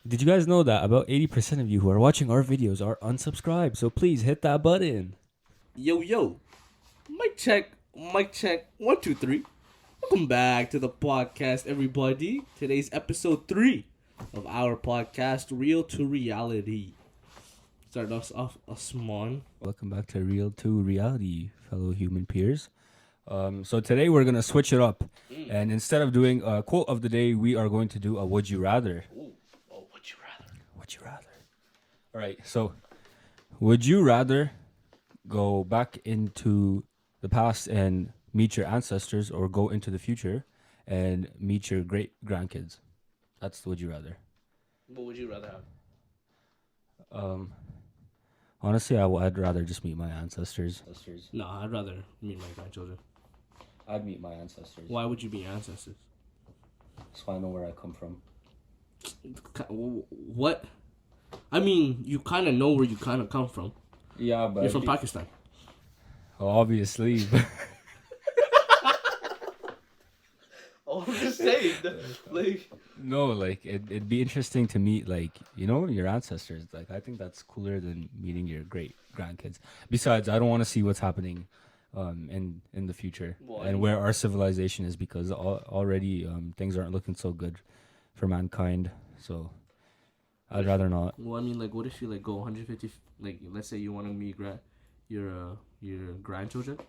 Did you guys know that about 80% of you who are watching our videos are unsubscribed? So please hit that button. Yo, mic check, 1, 2, 3. Welcome back to the podcast, everybody. Today's episode 3 of our podcast, Real to Reality. Start us off a small. Welcome back to Real to Reality, fellow human peers. So today we're gonna switch it up, and instead of doing a quote of the day, we are going to do a would you rather. Ooh. Oh, would you rather? Would you rather? All right. So, would you rather go back into the past and meet your ancestors, or go into the future and meet your great grandkids? That's the would you rather. What would you rather have? Honestly, I'd rather just meet my ancestors. No, I'd rather meet my grandchildren. I'd meet my ancestors. Why would you meet your ancestors? So I know where I come from. What? I mean, you kind of know where you kind of come from. Yeah, but you're from Pakistan. Obviously. Oh, I'm just saying. No, it'd be interesting to meet, your ancestors. I think that's cooler than meeting your great grandkids. Besides, I don't want to see what's happening in the future and where our civilization is, because already things aren't looking so good for mankind. So I'd rather not. Well, I mean, what if you go 150? Let's say you want to meet your grandchildren,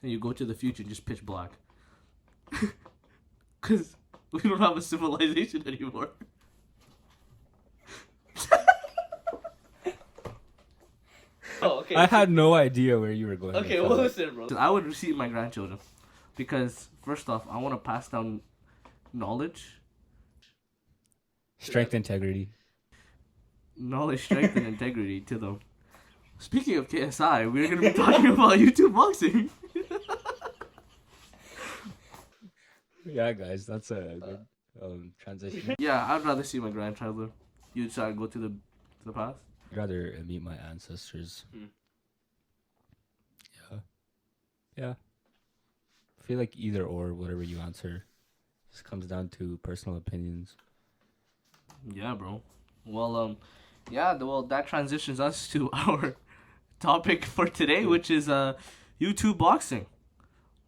and you go to the future, just pitch black, because we don't have a civilization anymore. Oh, okay. I had no idea where you were going. Okay, well, listen, bro. I would receive my grandchildren because, first off, I want to pass down knowledge. Strength, integrity. Knowledge, strength, and integrity to them. Speaking of KSI, we're going to be talking about YouTube boxing. Yeah, guys, that's a good transition. Yeah, I'd rather see my grandchildren. You decide to go to the past? I'd rather meet my ancestors. Yeah. I feel like either or, whatever you answer, just comes down to personal opinions. Yeah, bro. Well, that transitions us to our topic for today, which is YouTube boxing.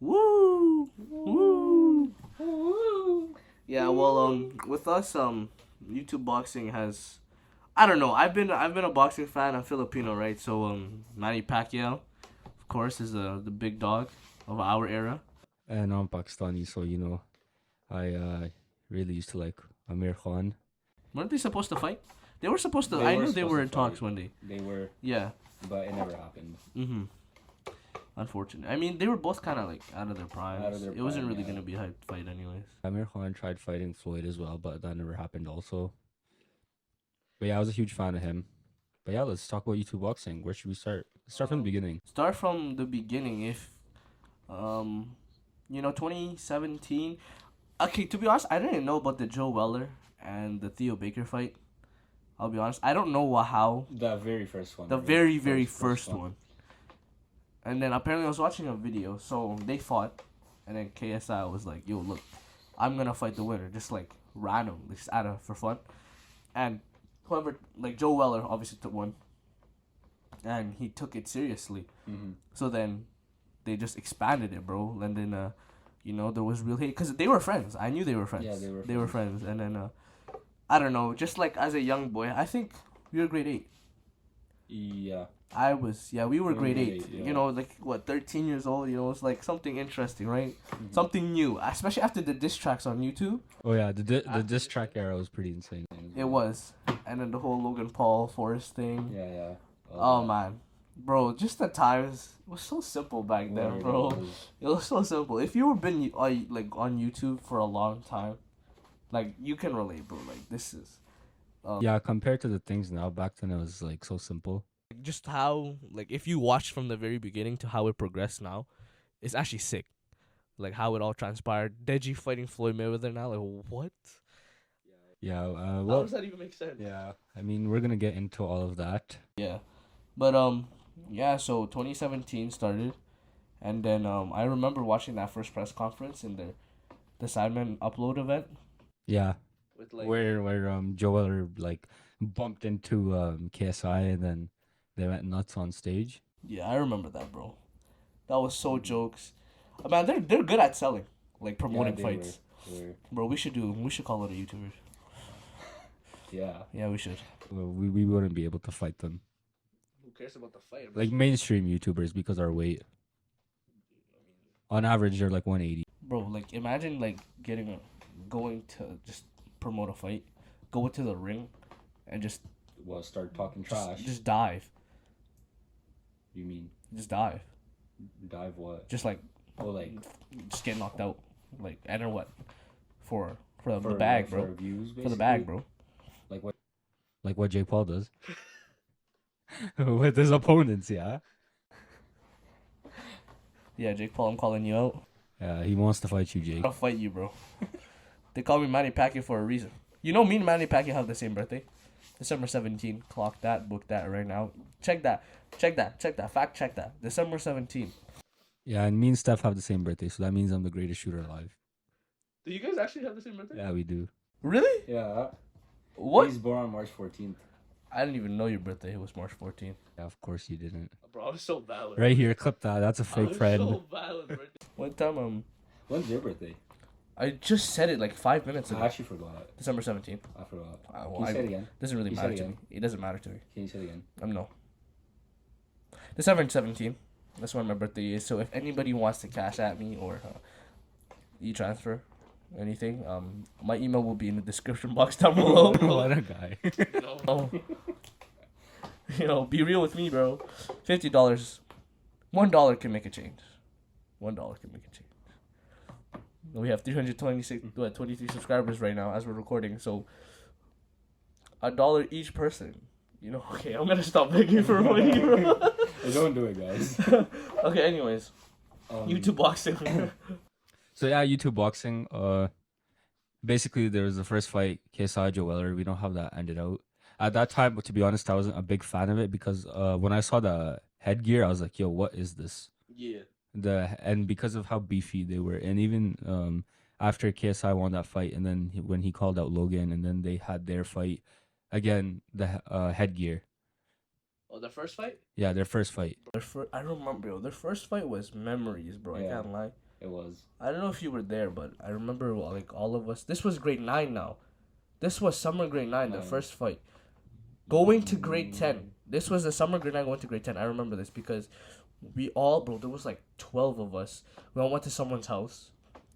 Woo! Woo! Woo! Yeah, well, with us, YouTube boxing has, I don't know. I've been a boxing fan. I'm Filipino, right? So Manny Pacquiao, of course, is the big dog of our era. And I'm Pakistani, so I really used to like Amir Khan. Weren't they supposed to fight? They were supposed to. I knew they were in talks one day. They were. Yeah. But it never happened. Mhm. Unfortunate. I mean, they were both kind of out of their prime. It wasn't really gonna be a hype fight, anyways. Amir Khan tried fighting Floyd as well, but that never happened also. But yeah, I was a huge fan of him. But yeah, let's talk about YouTube boxing. Where should we start? Let's start from the beginning. Start from the beginning. If, 2017. Okay, to be honest, I didn't know about the Joe Weller and the Theo Baker fight. I'll be honest. I don't know how. The very first one. The very first one. And then apparently I was watching a video. So they fought. And then KSI was like, yo, look, I'm going to fight the winner. Just random. Just for fun. And whoever, Joe Weller obviously took one. And he took it seriously. Mm-hmm. So then they just expanded it, bro. And then, there was real hate. Because they were friends. I knew they were friends. Yeah, they were friends. And then, I don't know. Just as a young boy, I think we were grade 8. Yeah. We were grade 8. Yeah. 13 years old, it's something interesting, right? Mm-hmm. Something new, especially after the diss tracks on YouTube. Oh yeah, the diss track era was pretty insane. It was. And then the whole Logan Paul Forrest thing. Yeah. Oh man. Bro, just the times, it was so simple back then, bro. It was so simple. If you were been on YouTube for a long time, you can relate, bro. This is yeah, compared to the things now, back then it was so simple. Just how if you watch from the very beginning to how it progressed now, it's actually sick. How it all transpired. Deji fighting Floyd Mayweather now, what? Yeah, how does that even make sense? Yeah, I mean, we're gonna get into all of that. Yeah, but so 2017 started, and then I remember watching that first press conference in the Sidemen Upload event. Yeah. with like where Joel like bumped into KSI and then they went nuts on stage. yeah, I remember that, bro. That was so jokes. Man, they're good at selling, like promoting fights. Bro, we should call it a YouTuber. Yeah. Yeah, we should. Well, we wouldn't be able to fight them. Who cares about the fight? Like mainstream YouTubers because our weight. On average, they're like 180. Bro, like imagine like going to just promote a fight, go into the ring, and just Well, start talking trash. just dive. You mean Just dive. dive what? Just like Oh, like just get knocked out. Like enter what? For the bag, bro. For views, For the bag, bro. Like what Jake Paul does with his opponents. Yeah. Yeah, Jake Paul, I'm calling you out. Yeah, he wants to fight you, Jake. I'll fight you, bro. They call me Manny Pacquiao for a reason. You know, me and Manny Pacquiao have the same birthday. December 17th. Clock that. Book that right now. Check that. Fact check that. December 17th. Yeah, and me and Steph have the same birthday, so that means I'm the greatest shooter alive. Do you guys actually have the same birthday? Yeah, we do. Really? Yeah. What? He's born on March 14th. I didn't even know your birthday. It was March 14th. Yeah, of course you didn't. Bro, I was so valid. Right here, clip that. That's a fake friend. so valid, bro. One time, When's your birthday? I just said it like 5 minutes ago. I actually forgot. December 17th. I forgot. Well, Can you say it again? Doesn't really Can you matter say to it me. again? It doesn't matter to me. Can you say it again? No. December 17th. That's when my birthday is. So if anybody wants to cash at me or e-transfer, anything, my email will be in the description box down below. What a guy. Be real with me, bro. $50. $1 can make a change. $1 can make a change. We have 23 subscribers right now as we're recording, so $1 each person. Okay, I'm gonna stop begging for money, bro. Don't do it, guys. Okay, anyways, YouTube boxing. So yeah, YouTube boxing. Basically there was the first fight, KSI Joel. We know how that ended out. At that time, but to be honest, I wasn't a big fan of it because when I saw the headgear, I was like, "Yo, what is this?" Yeah. And because of how beefy they were, and even after KSI won that fight, and then when he called out Logan, and then they had their fight again, the headgear. Oh, the first fight? Yeah, their first fight. I remember, bro. Their first fight was memories, bro. Yeah. I can't lie. It was. I don't know if you were there, but I remember like all of us. This was grade 9 now. This was summer grade 9, the first fight. Going to grade 10. This was the summer grade 9 going to grade 10. I remember this because we all, bro, there was like 12 of us. We all went to someone's house,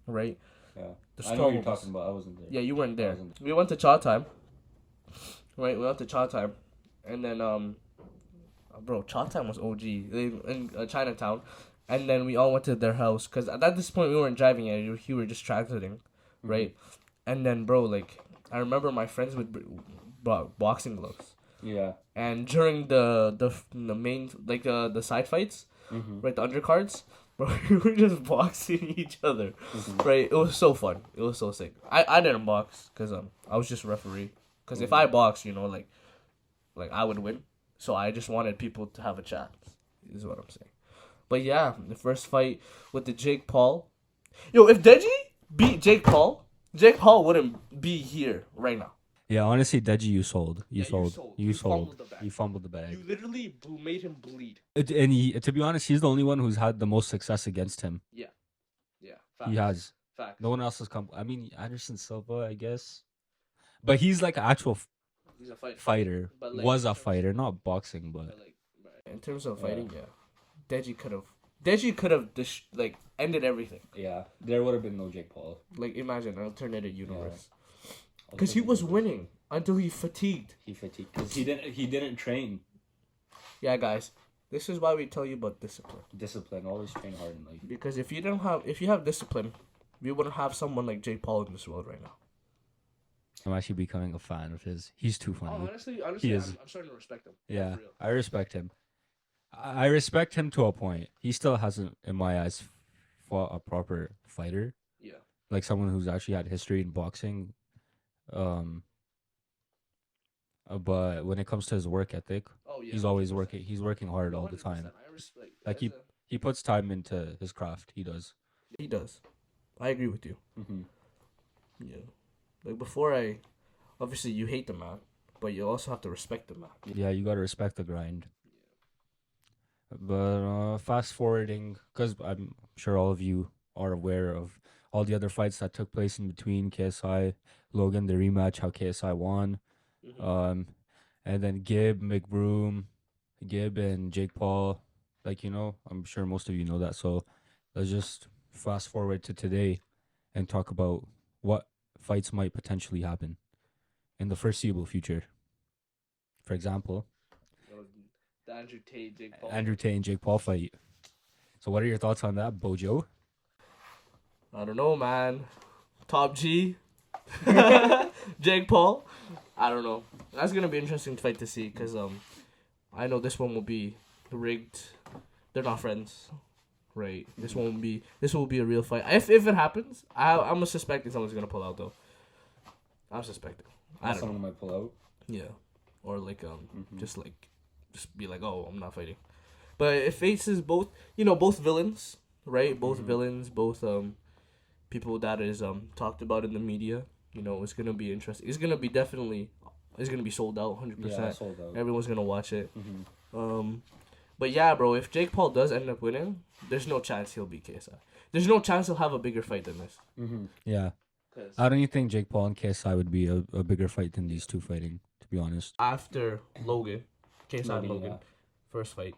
right? Yeah. There's I know 12 what you're of us. talking about. I wasn't there. Yeah, you weren't there. wasn't We went to Cha Time. Right, we went to Cha Time. And then, bro, Cha Time was OG in Chinatown. And then we all went to their house. Because at this point, we weren't driving yet. You were just transiting, right? And then, bro, like, I remember my friends would brought boxing gloves. Yeah. And during the main, like, the side fights, right, the undercards, bro, we were just boxing each other, right? It was so fun. It was so sick. I didn't box because I was just a referee. Because if I box, like I would win. So I just wanted people to have a chance, is what I'm saying. But yeah, the first fight with the Jake Paul. Yo, if Deji beat Jake Paul wouldn't be here right now. Yeah, honestly, Deji, you sold. You Yeah, sold. you sold. You fumbled the bag. You literally made him bleed. And to be honest, he's the only one who's had the most success against him. Yeah. He has. Facts. No one else has come. I mean, Anderson Silva, I guess. But he's like an actual He's a fighter. But, like, Was a fighter, not boxing, but. In terms of fighting, yeah. Deji could have ended everything. Yeah, there would have been no Jake Paul. Like, imagine an alternative universe. Because he was winning until he fatigued. He fatigued because he didn't train. Yeah, guys, this is why we tell you about discipline. Discipline, always train hard in life. Because if you have discipline, we wouldn't have someone like Jake Paul in this world right now. I'm actually becoming a fan of his. He's too funny. Honestly, He is. I'm starting to respect him. Yeah, I respect him. I respect him to a point. He still hasn't, in my eyes, fought a proper fighter. Yeah. Like someone who's actually had history in boxing. But when it comes to his work ethic, he's always working. He's working hard all the time. Like he puts time into his craft. He does. He does. I agree with you. Mm-hmm. Yeah. Like before I obviously you hate the man, but you also have to respect the man. Yeah, you gotta respect the grind. But fast forwarding, because I'm sure all of you are aware of all the other fights that took place in between KSI, Logan, the rematch, how KSI won. Um, and then Gib and Jake Paul. Like, I'm sure most of you know that. So let's just fast forward to today and talk about what fights might potentially happen in the foreseeable future. For example, The Andrew Tate, Jake Paul. Andrew Tate and Jake Paul fight. So what are your thoughts on that, Bojo? I don't know, man. Top G, Jake Paul. I don't know. That's gonna be an interesting fight to see because I know this one will be rigged. They're not friends, right? This will be a real fight. If it happens, I'm suspecting someone's gonna pull out though. I'm suspecting. I don't know. Someone might pull out. Yeah, or like just be like, oh, I'm not fighting. But it faces both villains, right? Both villains, both people that is talked about in the media. It's gonna be interesting. It's gonna be sold out, 100%. Yeah, sold out. Everyone's gonna watch it. But yeah, bro, if Jake Paul does end up winning, there's no chance he'll beat KSI. There's no chance he'll have a bigger fight than this. Yeah. I don't even think Jake Paul and KSI would be a bigger fight than these two fighting, to be honest. After Logan, KSI and Logan, first fight.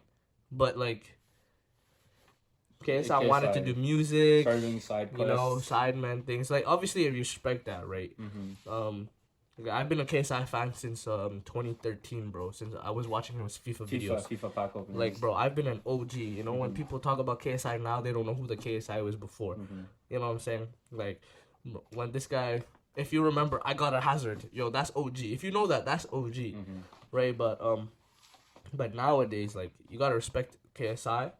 But like, KSI wanted to do music, Started doing side quests. sideman things. Like, obviously, I respect that, right? I've been a KSI fan since 2013, bro. Since I was watching his FIFA videos. FIFA pack openings. Like, bro, I've been an OG. When people talk about KSI now, they don't know who the KSI was before. You know what I'm saying? Like, when this guy, if you remember, I got a hazard. Yo, that's OG. If you know that, that's OG, right? But nowadays, like, you gotta respect KSI.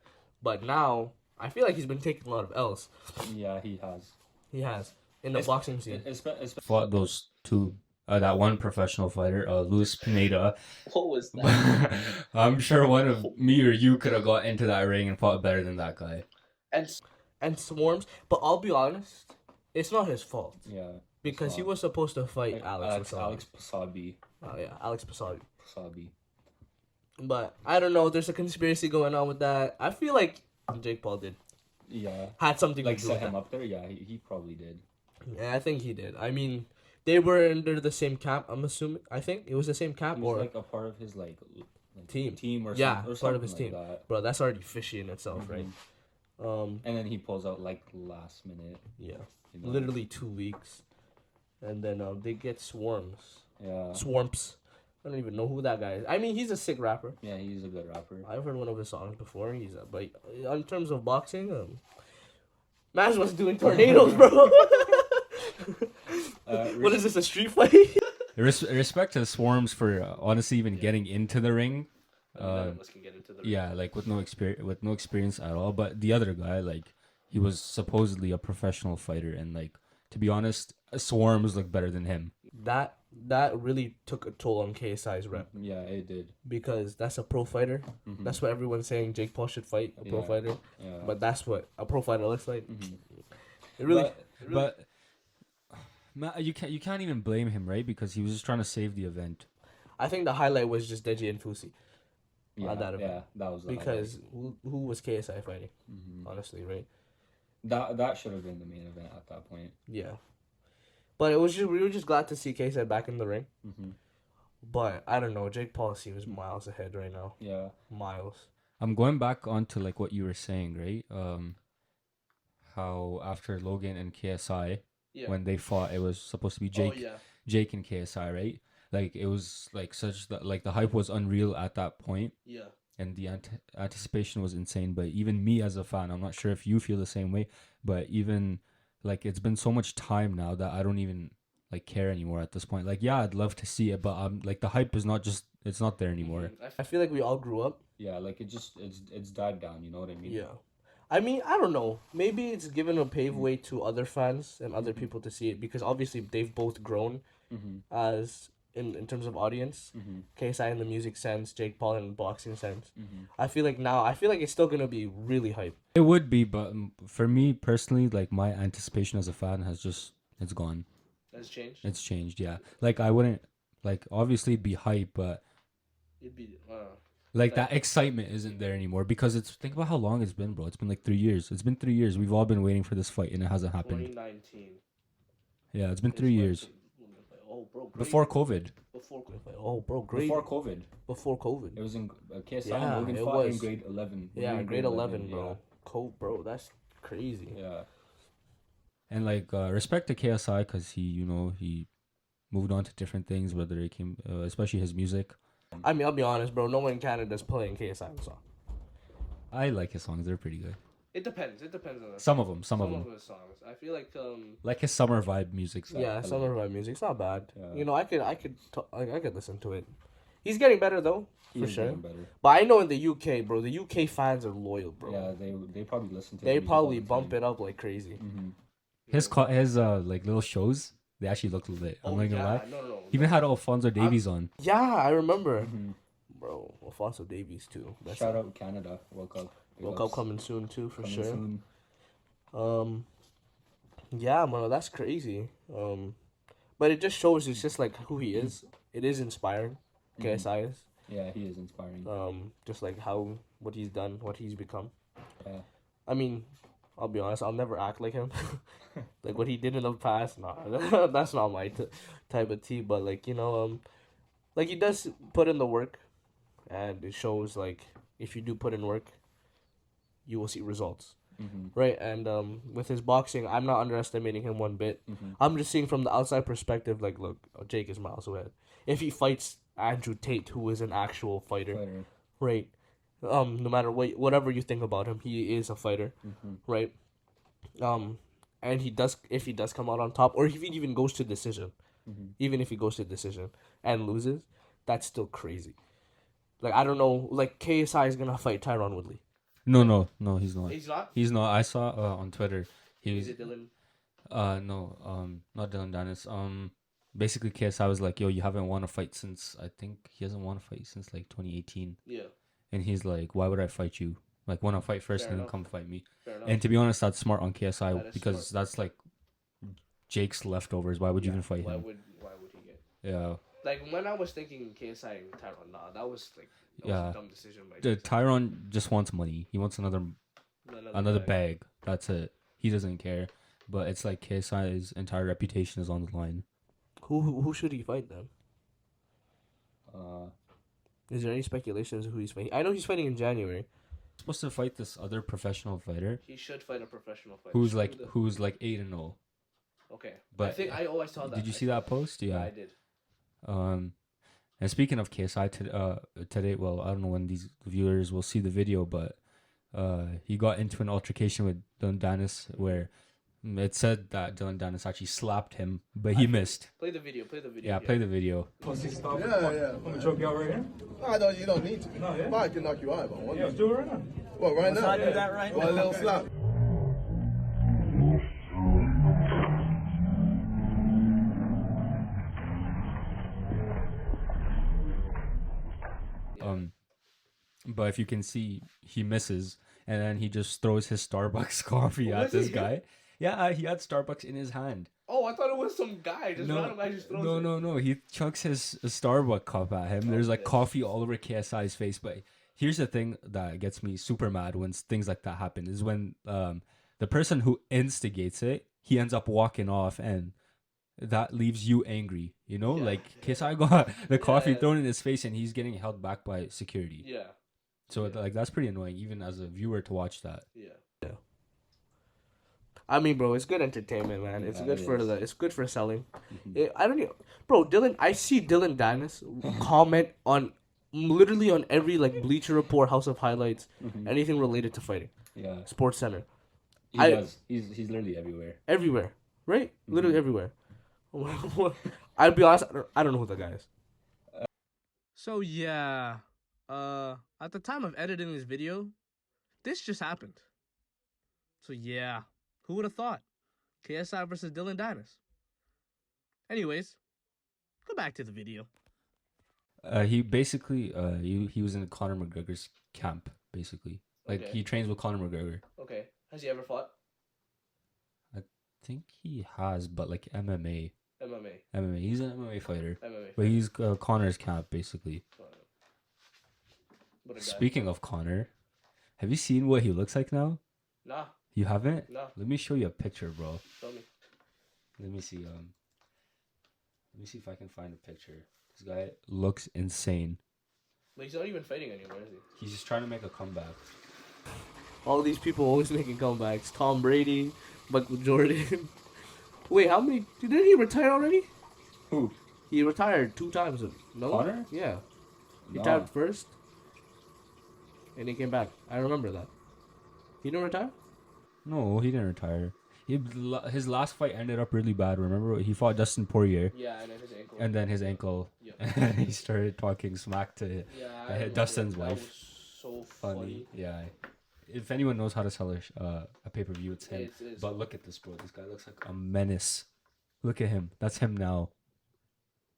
But now, I feel like he's been taking a lot of L's. Yeah, he has. He has in the boxing scene. Fought those two. That one professional fighter, Luis Pineda. What was that? I'm sure one of me or you could have got into that ring and fought better than that guy. And Swarms, but I'll be honest, it's not his fault. Yeah. Because he was supposed to fight Alex Pasabi. Oh yeah, Alex Pasabi. Pasabi. But I don't know. There's a conspiracy going on with that. I feel like Jake Paul had something to do set with him that. up there. Yeah, he probably did. Yeah, I think he did. I mean, they were under the same camp. I'm assuming. I think it was the same camp, It was or like a part of his team or yeah, something, or part of his something team. like that. Bro, that's already fishy in itself, right? And then he pulls out like last minute. Yeah, literally 2 weeks, and then they get Swarms. Yeah. Swarms. I don't even know who that guy is. I mean, he's a sick rapper. Yeah, he's a good rapper. I've heard one of his songs before. But in terms of boxing, Maz was doing tornadoes, bro. What is this, a street fight? Respect to Swarms for honestly even getting into the ring. None of us can get into the ring. Yeah, like with no experience at all. But the other guy, like, he was supposedly a professional fighter, and like, to be honest, Swarms looked better than him. That really took a toll on KSI's rep. Yeah, it did. Because that's a pro fighter. That's what everyone's saying. Jake Paul should fight a pro fighter. Yeah. But that's what a pro fighter looks like. It But you can't even blame him, right? Because he was just trying to save the event. I think the highlight was just Deji and Fusi. Yeah, on that event. Yeah, that was the because who was KSI fighting? Honestly, right? That should have been the main event at that point. Yeah, but we were just glad to see KSI back in the ring. But I don't know, Jake Paul seems miles ahead right now. Yeah, miles. I'm going back onto like what you were saying, right? How after Logan and KSI, when they fought, it was supposed to be Jake and KSI, right? Like, it was like the hype was unreal at that point. Yeah. And the anticipation was insane. But even me as a fan, I'm not sure if you feel the same way, but even like, it's been so much time now that I don't even like care anymore at this point. Like, yeah, I'd love to see it, but like, the hype is it's not there anymore. I feel like we all grew up. Yeah, like it's died down, you know what I mean? Yeah. I mean, I don't know. Maybe it's given a paveway to other fans and other people to see it, because obviously they've both grown as in terms of audience. KSI in the music sense, Jake Paul in the boxing sense. I feel like it's still gonna be really hype. It would be, but for me personally, like, my anticipation as a fan it's gone. Has changed. It's changed, yeah. Like I wouldn't like obviously it'd be hype, but It'd be like that excitement isn't there anymore because it's think about how long it's been, bro. It's been like 3 years. It's been 3 years. We've all been waiting for this fight and it hasn't happened. 2019. Yeah, it's been 3 years. Oh, bro, great. Before COVID. Oh, bro, great. Before COVID. Before COVID. It was in KSI Yeah, and Logan it fought in was. grade 11. We Yeah, were in grade 11, bro. yeah. Bro, that's crazy. Yeah. And like respect to KSI because he moved on to different things, whether it came, especially his music. I mean, I'll be honest, bro. No one in Canada's playing KSI song. I like his songs; they're pretty good. It depends. It depends on Some of them. some of his songs. I feel like his summer vibe music. yeah, some of our music's not bad. Yeah. You know, I could listen to it. He's getting better though, for He's sure. getting better. But I know in the UK, bro, the UK fans are loyal, bro. Yeah, they probably listen to. They probably bump it up like crazy. Mm-hmm. His like little shows, they actually look lit. I'm not gonna lie. No. He even had Alfonso Davies on. Yeah, I remember. Mm-hmm. Bro, Alfonso Davies too. Shout out Canada World Cup. World Cup coming soon too, for Coming sure. soon. Yeah, man, that's crazy. But it just shows it's just like who he is. It is inspiring. KSI is. Yeah, he is inspiring. Just like what he's done, what he's become. Yeah. I mean, I'll be honest, I'll never act like him. Like what he did in the past, nah, that's not my type of tea. But like like he does put in the work, and it shows like if you do put in work, you will see results. Mm-hmm. Right, and with his boxing, I'm not underestimating him one bit. Mm-hmm. I'm just seeing from the outside perspective, like, look, Jake is miles away. If he fights Andrew Tate, who is an actual fighter, right? No matter whatever you think about him, he is a fighter, right? And if he does come out on top, or if he even goes to decision, even if he goes to decision and loses, that's still crazy. Like I don't know, like KSI is gonna fight Tyron Woodley. No, he's not. He's not. He's not. I saw on Twitter. Is it Dillon? No, not Dillon Danis. Basically KSI was like, yo, you haven't won a fight since, I think he hasn't won a fight since like 2018. Yeah. And he's like, why would I fight you? Like, want to fight first Fair and enough. then come fight me. Fair enough. And to be honest, that's smart on KSI That is because smart. that's like Jake's leftovers. Why would you even fight why him? would he get? Yeah. Like when I was thinking KSI and Tyron, nah, that was a dumb decision by The KSI. Tyron just wants money. He wants another bag. That's it. He doesn't care. But it's like KSI's entire reputation is on the line. Who should he fight then? Uh, Is there any speculations of who he's fighting? I know he's fighting in January. supposed to fight this other professional fighter He should fight a professional fighter. who's like 8-0. Okay. But I think I saw that. Did you see that post? Yeah, Yeah. I did. And speaking of KSI today, well, I don't know when these viewers will see the video, but he got into an altercation with Dillon Danis where it said that Dillon Danis actually slapped him, but he missed. Play the video. Yeah, play the video. Yeah. I'm gonna choke you out right here. No, you don't need to. No, yeah. I can knock you out if I want. Yeah, let's do it right now. Well, right now. Let's do that right now. One little slap. But if you can see, he misses, and then he just throws his Starbucks coffee at this guy. Yeah, he had Starbucks in his hand. Oh, I thought it was some guy. Random guy just throws it. No. He chucks his Starbucks cup at him. There's like coffee all over KSI's face. But here's the thing that gets me super mad when things like that happen is when the person who instigates it, he ends up walking off, and that leaves you angry. You know, like KSI got the coffee thrown in his face, and he's getting held back by security. Yeah. So like that's pretty annoying, even as a viewer to watch that. Yeah. I mean, bro, it's good entertainment, man. It's good for it's good for selling. I don't know, bro. I see Dillon Danis comment on literally on every like Bleacher Report, House of Highlights, anything related to fighting. Yeah, Sports Center. he does. He's literally everywhere. Everywhere, right? Literally everywhere. I'll be honest, I don't know who that guy is. So yeah, at the time of editing this video, this just happened. So yeah. Who would have thought? KSI versus Dillon Danis. Anyways, go back to the video. He basically he was in Conor McGregor's camp, basically. Like he trains with Conor McGregor. Okay. Has he ever fought? I think he has, but like MMA. MMA. He's an MMA fighter. MMA. But he's Connor's camp, basically. What a guy. Speaking of Connor, have you seen what he looks like now? Nah. You haven't? Nah. Let me show you a picture, bro. Show me. Let me see. Let me see if I can find a picture. This guy looks insane. But he's not even fighting anymore, is he? He's just trying to make a comeback. All these people always making comebacks. Tom Brady, Michael Jordan. Wait, how many? Didn't he retire already? Who? He retired 2 times. No? Connor? Yeah. He Nah. retired first. And he came back. I remember that. He didn't retire? No, he didn't retire. His last fight ended up really bad. Remember, he fought Dustin Poirier. Yeah, and then his ankle. And then his ankle. Yeah. He started talking smack to Dustin's wife. That was so funny. Yeah. If anyone knows how to sell a pay-per-view, it's him. It is. But look at this, bro. This guy looks like a menace. Look at him. That's him now.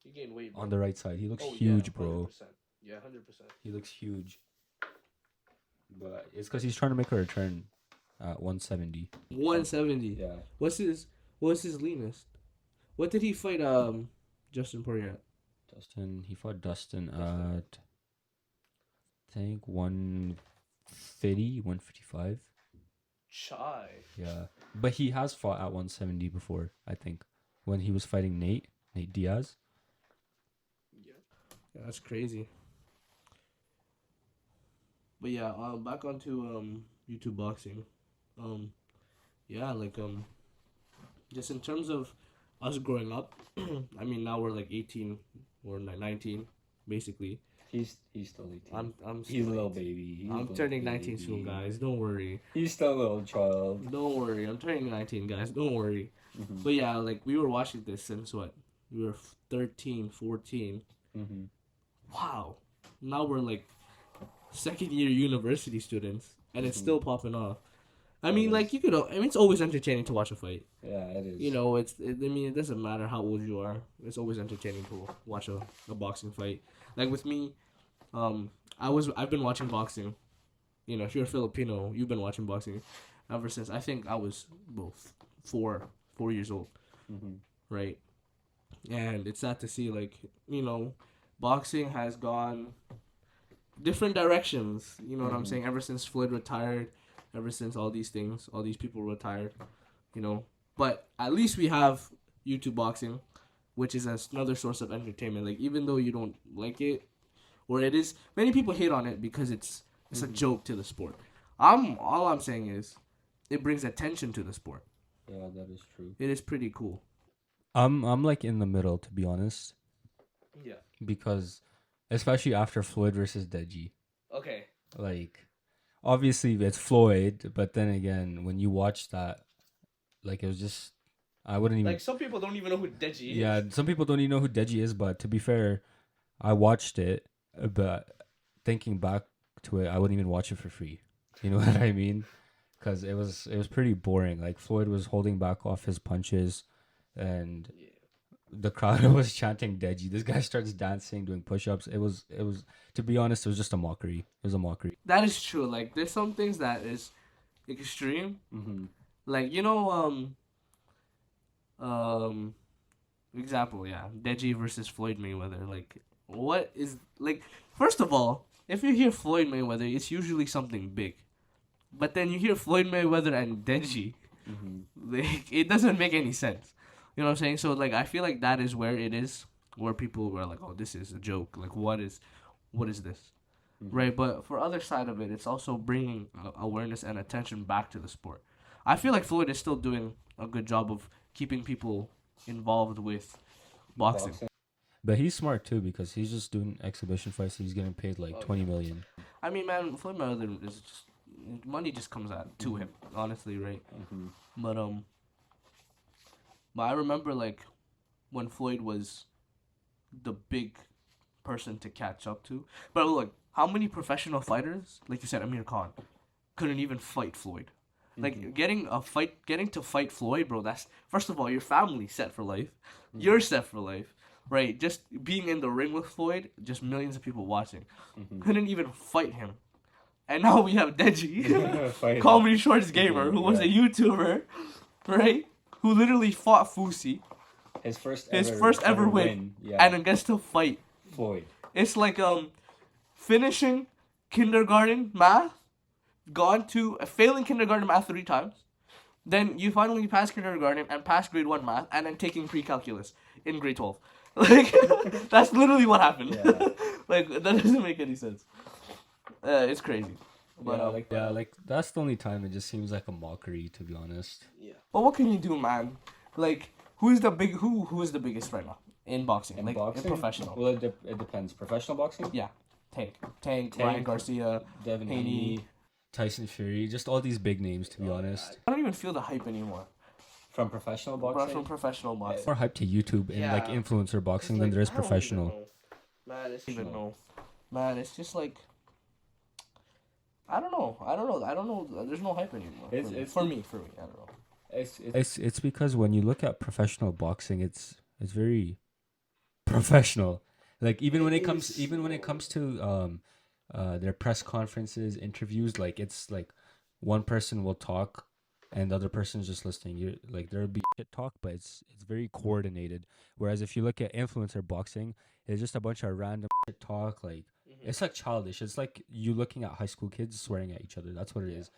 He gained weight, bro. On the right side. He looks huge, yeah, bro. 100%. Yeah, 100%. He looks huge. But it's because he's trying to make a return at 170. 170. Yeah. What's his leanest? What did he fight Justin Poirier at? He fought Dustin at, I think, 150, 155. Chai. Yeah. But he has fought at 170 before, I think. When he was fighting Nate Diaz. Yeah, that's crazy. But yeah, back onto YouTube boxing. Yeah, like just in terms of us growing up, I mean now we're like 18 or 19, basically. He's still 18. I'm He's a little baby. I'm turning 19 soon, guys. Don't worry. He's still a little child. Don't worry. I'm turning 19, guys. Don't worry. Mm-hmm. But yeah, like we were watching this since what? We were 13, 14. Mm-hmm. Wow. Now we're like second year university students, and it's still popping off. I mean, like, you could. I mean, it's always entertaining to watch a fight. Yeah, it is. You know, I mean, it doesn't matter how old you are. It's always entertaining to watch a boxing fight. Like with me, I've been watching boxing. You know, if you're a Filipino, you've been watching boxing ever since I think I was both 4 years old, right? And it's sad to see, like, you know, boxing has gone different directions. You know what I'm saying? Ever since Floyd retired. Ever since all these people retired, you know. But at least we have YouTube boxing, which is another source of entertainment. Like, even though you don't like it, or it is, many people hate on it because it's a joke to the sport. All I'm saying is, it brings attention to the sport. Yeah, that is true. It is pretty cool. I'm like in the middle, to be honest. Yeah. Because, especially after Floyd versus Deji. Okay. Like, obviously it's Floyd, but then again, when you watch that, like, it was just, I wouldn't even. Like, some people don't even know who Deji is. Yeah, some people don't even know who Deji is, but to be fair, I watched it, but thinking back to it, I wouldn't even watch it for free. You know what I mean? Because it was pretty boring. Like, Floyd was holding back off his punches, and the crowd was chanting Deji. This guy starts dancing, doing push-ups. It was, to be honest, it was just a mockery. It was a mockery. That is true. Like, there's some things that is extreme. Mm-hmm. Like, you know, example, yeah, Deji versus Floyd Mayweather. Like, what is, like, first of all, if you hear Floyd Mayweather, it's usually something big. But then you hear Floyd Mayweather and Deji, like, it doesn't make any sense. You know what I'm saying? So, like, I feel like that is where it is, where people were like, oh, this is a joke. Like, what is this? Right? But for other side of it, it's also bringing awareness and attention back to the sport. I feel like Floyd is still doing a good job of keeping people involved with boxing. But he's smart too, because he's just doing exhibition fights. He's getting paid like $20 million. I mean, man, Floyd Mayweather is just, money just comes out to him, honestly, right? But I remember, like, when Floyd was the big person to catch up to. But look, how many professional fighters, like you said, Amir Khan, couldn't even fight Floyd? Like, getting to fight Floyd, bro, that's, first of all, your family's set for life. You're set for life, right? Just being in the ring with Floyd, just millions of people watching. Couldn't even fight him. And now we have Deji, Comedy Shorts Gamer, who was a YouTuber, right? Who literally fought Fusi, His first ever win. Yeah. And then gets to fight Floyd. It's like finishing kindergarten math, failing kindergarten math 3 times, then you finally pass kindergarten and pass grade 1 math, and then taking pre-calculus in grade 12. Like, that's literally what happened. Yeah. Like, that doesn't make any sense. It's crazy. But, like that's the only time it just seems like a mockery, to be honest. Yeah. But what can you do, man? Like, who is the biggest right now in boxing? In like boxing? in professional. Well, it depends. Professional boxing? Yeah. Tank, Ryan Garcia, Devin Haney. Haney, Tyson Fury, just all these big names, to be honest. I don't even feel the hype anymore. From professional boxing? From professional boxing. More hype to YouTube and like influencer boxing than there is professional. Man, it's just like, I don't know. There's no hype anymore. For me, I don't know. It's because when you look at professional boxing, it's very professional. Like even when it comes to their press conferences, interviews, like it's like one person will talk and the other person's just listening. You like there'll be shit talk, but it's very coordinated. Whereas if you look at influencer boxing, it's just a bunch of random shit talk. Like it's like childish. It's like you looking at high school kids swearing at each other. That's what it is.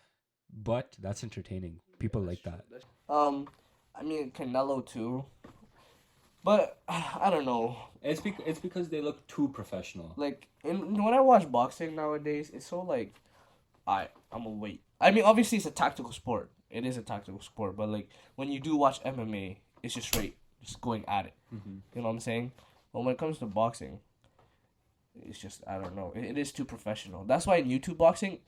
But that's entertaining. People like that. I mean Canelo too. But I don't know. It's because they look too professional. Like when I watch boxing nowadays, it's so like, I'm gonna wait. I mean, obviously it's a tactical sport. It is a tactical sport, but like when you do watch MMA, it's just straight, just going at it. Mm-hmm. You know what I'm saying? But when it comes to boxing, it's just I don't know. It is too professional. That's why in YouTube boxing,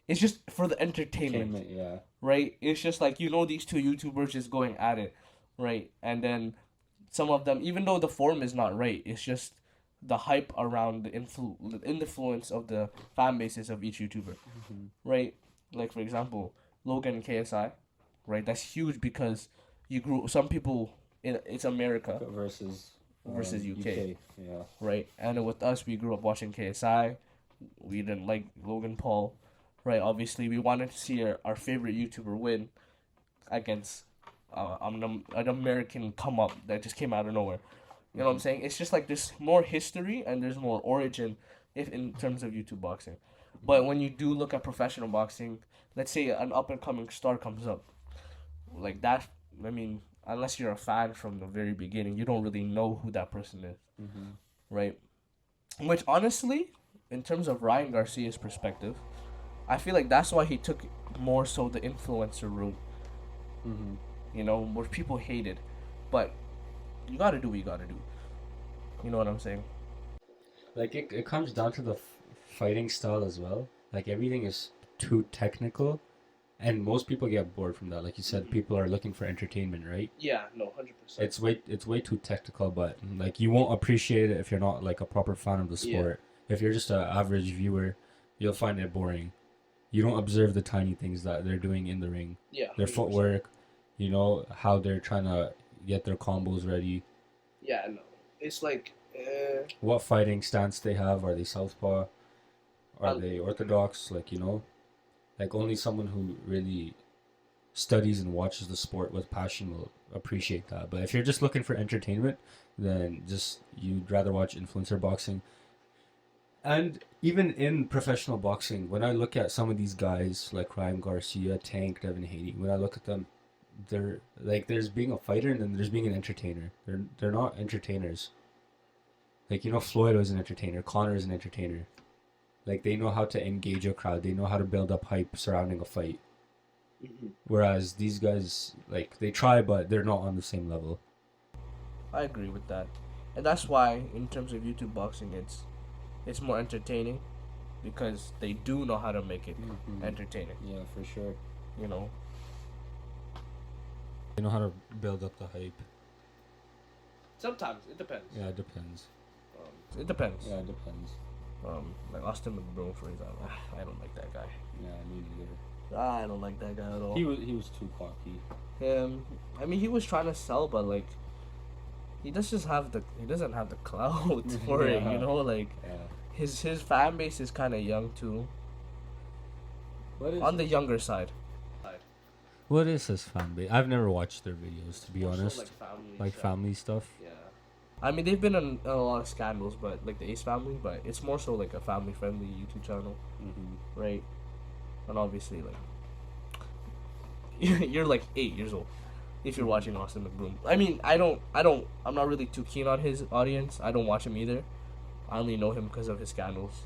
it's just for the entertainment. Yeah. Right. It's just like these two YouTubers just going at it, right? And then some of them, even though the form is not right, it's just the hype around the influence of the fan bases of each YouTuber, right? Like for example, Logan and KSI, right? That's huge because some people it's America versus UK, yeah, right? And with us, we grew up watching KSI. We didn't like Logan Paul, right? Obviously, we wanted to see our favorite YouTuber win against an American come up that just came out of nowhere. You know what I'm saying? It's just like there's more history and there's more origin in terms of YouTube boxing. But when you do look at professional boxing, let's say an up and coming star comes up, like that. I mean, unless you're a fan from the very beginning, you don't really know who that person is, right? Which honestly, in terms of Ryan Garcia's perspective, I feel like that's why he took more so the influencer route. You know, where people hated, but you gotta do what you gotta do. You know what I'm saying? Like it comes down to the fighting style as well. Like everything is too technical, and most people get bored from that. Like you said, people are looking for entertainment, right? Yeah, no, 100%. It's way too technical, but like you won't appreciate it if you're not like a proper fan of the sport. Yeah. If you're just an average viewer, you'll find it boring. You don't observe the tiny things that they're doing in the ring. Yeah, 100%. Their footwork, you know, how they're trying to get their combos ready. Yeah, no. It's like... what fighting stance they have. Are they southpaw? Are they orthodox? Like, you know? Like, only someone who really studies and watches the sport with passion will appreciate that. But if you're just looking for entertainment, then you'd rather watch influencer boxing. And even in professional boxing, when I look at some of these guys, like Ryan Garcia, Tank, Devin Haney, when I look at them, they're like, there's being a fighter and then there's being an entertainer. They're not entertainers. Like, you know, Floyd was an entertainer. Conor is an entertainer. Like, they know how to engage a crowd. They know how to build up hype surrounding a fight. Whereas these guys, like, they try, but they're not on the same level. I agree with that. And that's why, in terms of YouTube boxing, it's more entertaining because they do know how to make it entertaining. Yeah, for sure. You know? They know how to build up the hype. Sometimes. It depends. Yeah, it depends. It depends. Yeah, it depends. Like Austin McGregor, for example. I don't like that guy. Yeah, me neither. I don't like that guy at all. He was too cocky. I mean, he was trying to sell, but like, he doesn't have the clout for it. You know, like his fan base is kind of young too. On the younger side. What is his fan base? I've never watched their videos, to be More so, honest. Like family stuff. Yeah. I mean, they've been in a lot of scandals, but like the Ace family, but it's more so like a family-friendly YouTube channel, right? And obviously, like, you're like 8 years old if you're watching Austin McBroom. I mean, I'm not really too keen on his audience. I don't watch him either. I only know him because of his scandals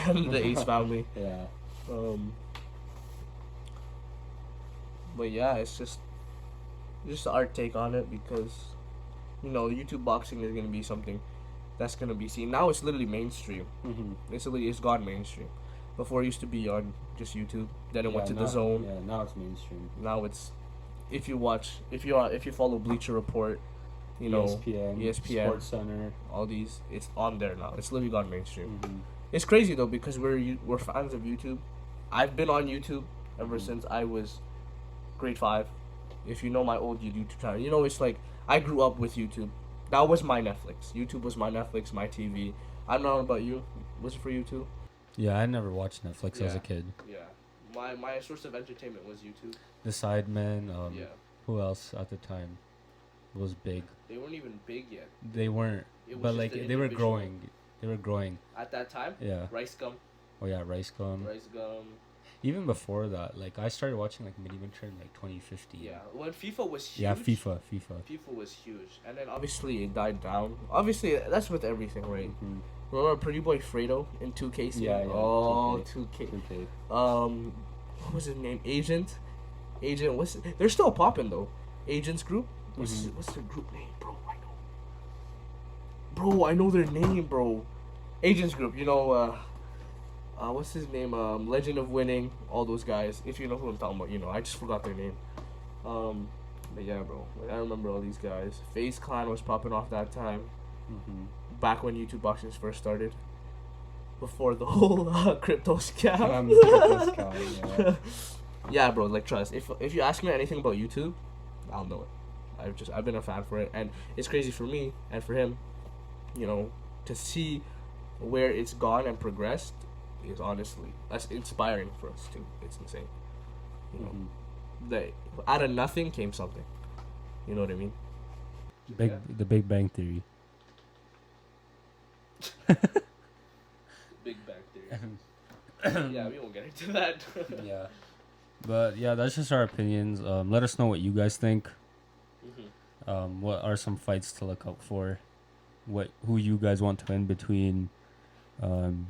and the Ace family. Yeah. But yeah, it's just our take on it because, YouTube boxing is gonna be something that's gonna be seen. Now it's literally mainstream. It's gone mainstream. Before it used to be on just YouTube. Then it went to the Zone. Yeah, now it's mainstream. Now it's if you follow Bleacher Report, ESPN, Sports Center, all these, it's on there now. It's literally gone mainstream. It's crazy though because we're fans of YouTube. I've been on YouTube ever since I was grade 5. If you know my old YouTube channel, it's like I grew up with YouTube. That was my Netflix. YouTube was my Netflix, my TV. I don't know about you. Was it for you too? Yeah, I never watched Netflix as a kid. Yeah. My source of entertainment was YouTube. The Sidemen. Who else at the time was big? They weren't even big yet. They weren't. But like they were growing. They were growing. At that time? Yeah. Rice Gum. Oh yeah, Rice Gum. Even before that, like I started watching like Mini Winter in like 2015. Yeah, when FIFA was huge. Yeah, FIFA. FIFA was huge, and then obviously it died down. Obviously, that's with everything, right? Remember Pretty Boy Fredo in 2K? Yeah. Oh, 2K. What was his name? Agent. They're still popping though. Agents Group. What's their group name, bro? I know their name, bro. Agents Group. What's his name? Legend of Winning. All those guys. If you know who I'm talking about, I just forgot their name. But yeah, bro. I remember all these guys. FaZe Clan was popping off that time. Back when YouTube boxing first started. Before the whole crypto scam. Yeah, bro. Like, trust. If you ask me anything about YouTube, I'll know it. I've been a fan for it, and it's crazy for me and for him. To see where it's gone and progressed is honestly that's inspiring for us too. It's insane. That out of nothing came something. You know what I mean? The Big Bang Theory. Big Bang Theory. Yeah, we won't get into that. Yeah. But yeah, that's just our opinions. Let us know what you guys think. What are some fights to look out for? Who you guys want to win between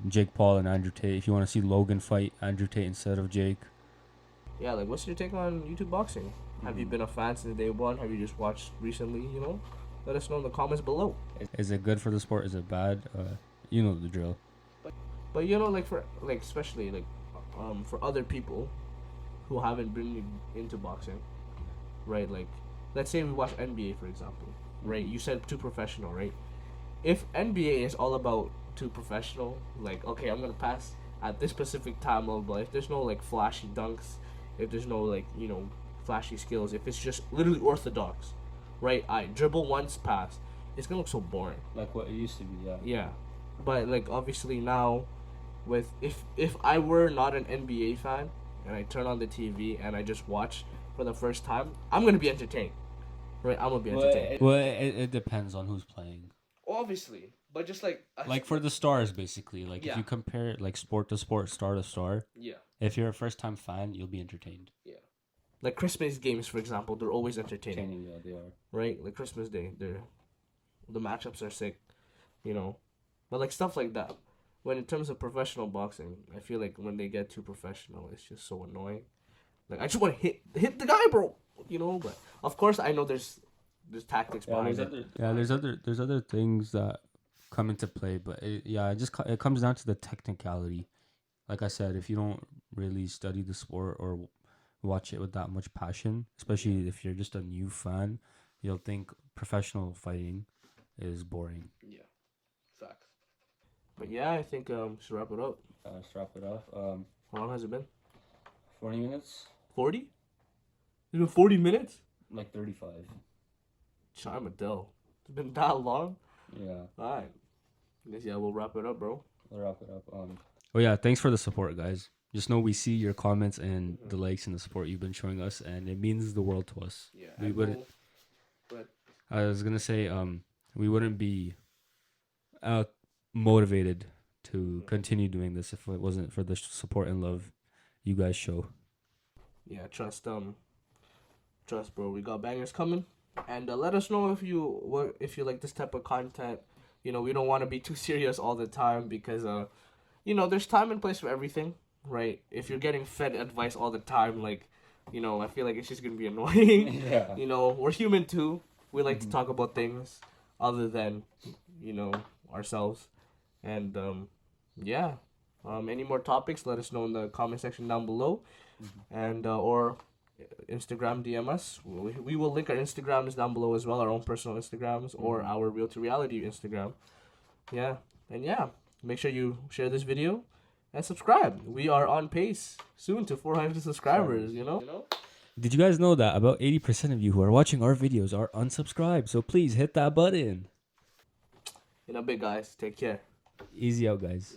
Jake Paul and Andrew Tate? If you want to see Logan fight Andrew Tate instead of Jake. Yeah, like what's your take on YouTube boxing? Have you been a fan since day one? Have you just watched recently? Let us know in the comments below. Is it good for the sport? Is it bad? You know the drill. But especially for other people who haven't been into boxing, right? Like, let's say we watch NBA for example, right? You said too professional, right? If NBA is all about too professional, like, okay, I'm gonna pass at this specific time, but if there's no like flashy dunks, if there's no like flashy skills, if it's just literally orthodox, right? I dribble once, pass. It's gonna look so boring. Like what it used to be, yeah. Yeah, but like obviously now, with if I were not an NBA fan and I turn on the TV and I just watch for the first time, I'm gonna be entertained, right? I'm gonna be entertained. It depends on who's playing. Obviously, but just like for the stars, basically. Like if you compare it like sport to sport, star to star. Yeah. If you're a first time fan, you'll be entertained. Yeah. Like Christmas games, for example, they're always entertaining. Yeah, they are. Right? Like Christmas Day, the matchups are sick, But like stuff like that. When in terms of professional boxing, I feel like when they get too professional, it's just so annoying. Like I just want to hit the guy, bro. But of course I know there's tactics behind it. There's other things that come into play, but it comes down to the technicality. Like I said, if you don't really study the sport or watch it with that much passion, especially if you're just a new fan, you'll think professional fighting is boring. Yeah, facts. But yeah, I think should wrap it up. Let's wrap it up. How long has it been? 40 minutes. 40? It's been 40 minutes? Like 35. Chime Adele. It's been that long? Yeah. Alright. I guess we'll wrap it up, bro. We'll wrap it up. Oh yeah, thanks for the support, guys. just know we see your comments and the likes and the support you've been showing us, and it means the world to us. Yeah, We wouldn't. I was gonna say, we wouldn't be motivated to continue doing this if it wasn't for the support and love you guys show. Yeah, trust, bro. We got bangers coming, and let us know if you like this type of content. You know, we don't want to be too serious all the time because you know, there's time and place for everything, right? If you're getting fed advice all the time, like, you know, I feel like it's just gonna be annoying. Yeah. You know, we're human too. We like to talk about things other than, you know, ourselves, and yeah. Any more topics? Let us know in the comment section down below, and or Instagram DM us. We will link our Instagrams down below as well, our own personal Instagrams or our Real to Reality Instagram. Yeah, and yeah, make sure you share this video and subscribe. We are on pace soon to 400 subscribers. You know. Did you guys know that about 80% of you who are watching our videos are unsubscribed? So please hit that button. In a bit, guys. Take care. Easy out, guys.